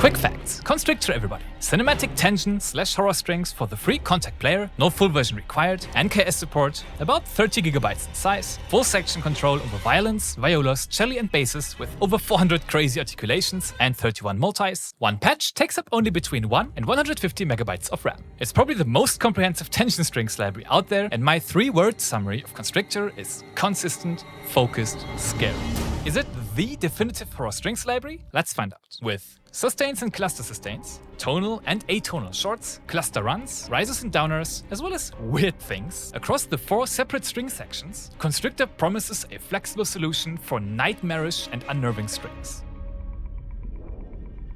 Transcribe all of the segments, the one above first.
Quick facts. Constrictor, everybody. Cinematic tension / horror strings for the free contact player, no full version required, NKS support, about 30 GB in size, full section control over violins, violas, celli and basses with over 400 crazy articulations and 31 multis. One patch takes up only between 1 and 150 MB of RAM. It's probably the most comprehensive tension strings library out there, and my 3-word summary of Constrictor is consistent, focused, scary. Is it the definitive horror strings library? Let's find out. With sustains and cluster sustains, tonal and atonal shorts, cluster runs, rises and downers, as well as weird things across the 4 separate string sections, Constrictor promises a flexible solution for nightmarish and unnerving strings.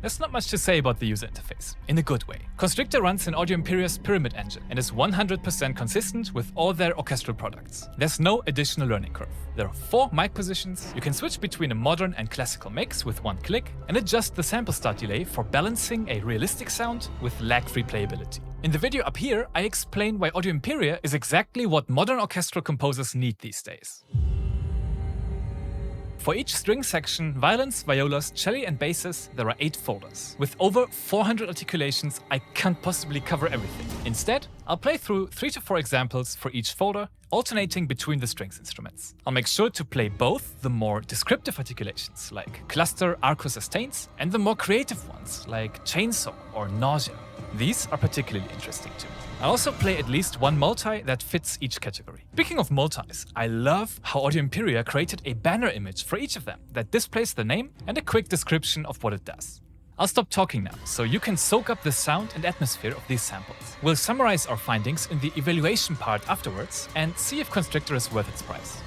There's not much to say about the user interface, in a good way. Constrictor runs in Audio Imperia's Pyramid engine and is 100% consistent with all their orchestral products. There's no additional learning curve. There are 4 mic positions, you can switch between a modern and classical mix with 1 click, and adjust the sample start delay for balancing a realistic sound with lag-free playability. In the video up here, I explain why Audio Imperia is exactly what modern orchestral composers need these days. For each string section, violins, violas, celli and basses, there are 8 folders. With over 400 articulations, I can't possibly cover everything. Instead, I'll play through 3 to 4 examples for each folder, alternating between the strings instruments. I'll make sure to play both the more descriptive articulations, like cluster, arco sustains, and the more creative ones, like chainsaw or nausea. These are particularly interesting to me. I'll also play at least 1 multi that fits each category. Speaking of multis, I love how Audio Imperia created a banner image for each of them that displays the name and a quick description of what it does. I'll stop talking now, so you can soak up the sound and atmosphere of these samples. We'll summarize our findings in the evaluation part afterwards and see if Constrictor is worth its price.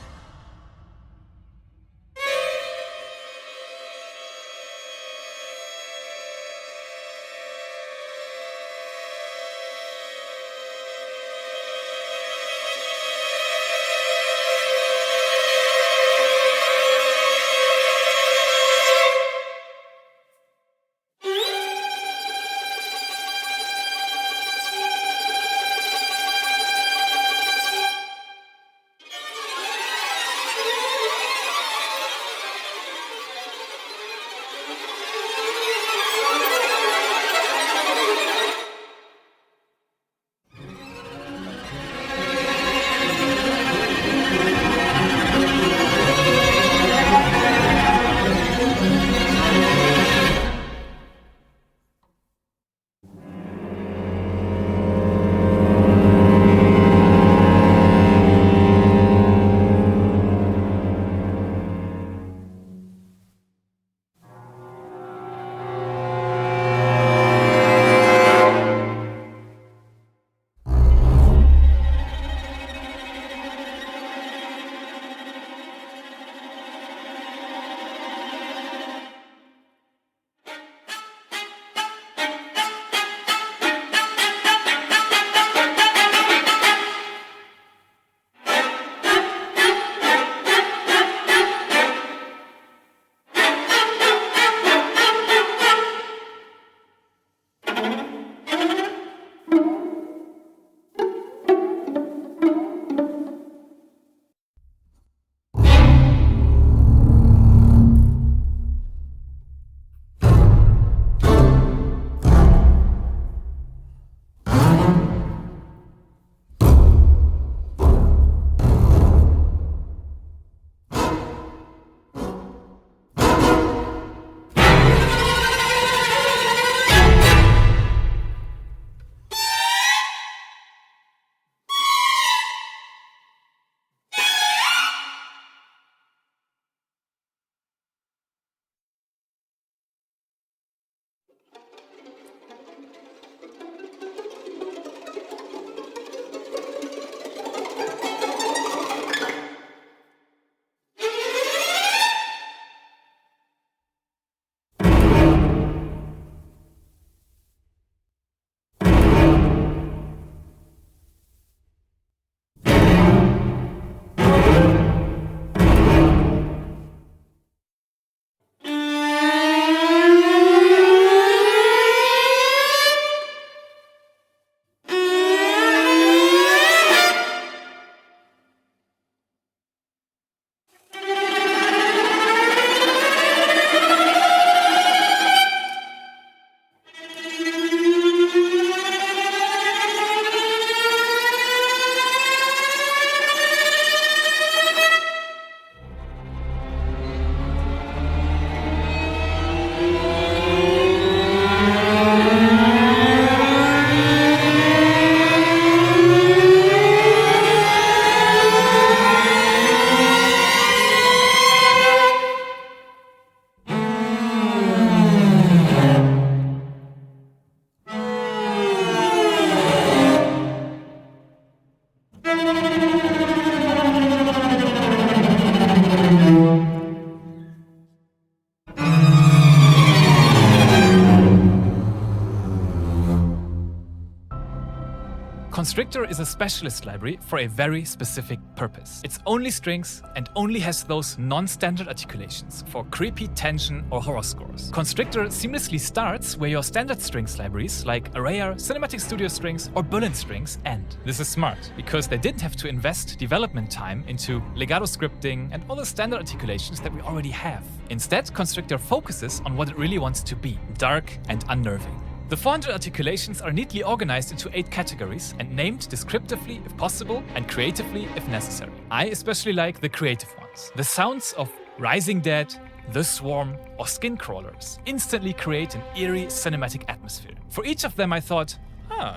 Constrictor is a specialist library for a very specific purpose. It's only strings and only has those non-standard articulations for creepy tension or horror scores. Constrictor seamlessly starts where your standard strings libraries like Arrayar, Cinematic Studio Strings or Berlin Strings end. This is smart because they didn't have to invest development time into legato scripting and all the standard articulations that we already have. Instead, Constrictor focuses on what it really wants to be, dark and unnerving. The 400 articulations are neatly organized into 8 categories and named descriptively if possible and creatively if necessary. I especially like the creative ones. The sounds of Rising Dead, The Swarm or Skin Crawlers instantly create an eerie cinematic atmosphere. For each of them I thought,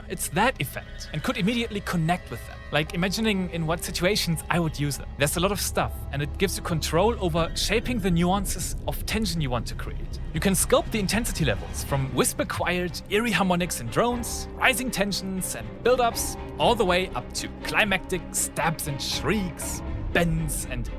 it's that effect, and could immediately connect with them. Like imagining in what situations I would use them. There's a lot of stuff, and it gives you control over shaping the nuances of tension you want to create. You can sculpt the intensity levels from whisper-quiet, eerie harmonics and drones, rising tensions and build-ups, all the way up to climactic stabs and shrieks, bends, and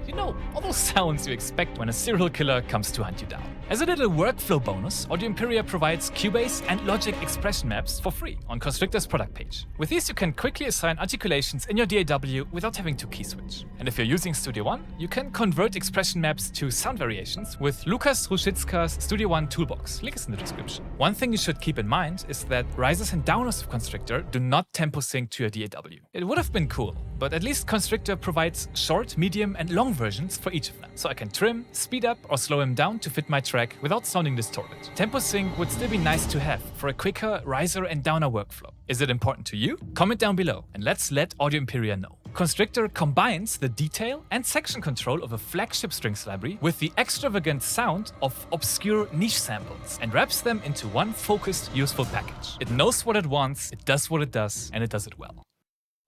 all those sounds you expect when a serial killer comes to hunt you down. As a little workflow bonus, Audio Imperia provides Cubase and Logic expression maps for free on Constrictor's product page. With these you can quickly assign articulations in your DAW without having to key switch. And if you're using Studio One, you can convert expression maps to sound variations with Lukas Ruszczycka's Studio One toolbox. Link is in the description. One thing you should keep in mind is that risers and downers of Constrictor do not tempo sync to your DAW. It would have been cool, but at least Constrictor provides short, medium and long versions for each of them. So I can trim, speed up or slow him down to fit my track without sounding distorted. Tempo sync would still be nice to have for a quicker riser and downer workflow. Is it important to you? Comment down below and let's let Audio Imperia know. Constrictor combines the detail and section control of a flagship strings library with the extravagant sound of obscure niche samples and wraps them into one focused, useful package. It knows what it wants, it does what it does, and it does it well.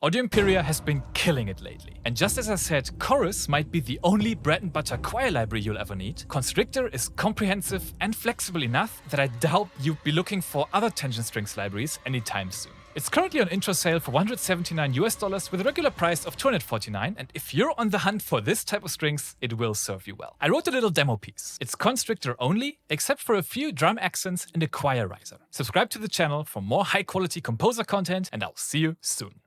Audio Imperia has been killing it lately. And just as I said, Chorus might be the only bread and butter choir library you'll ever need, Constrictor is comprehensive and flexible enough that I doubt you'd be looking for other tension strings libraries anytime soon. It's currently on intro sale for $179 with a regular price of $249, and if you're on the hunt for this type of strings, it will serve you well. I wrote a little demo piece. It's Constrictor only, except for a few drum accents and a choir riser. Subscribe to the channel for more high quality composer content, and I'll see you soon.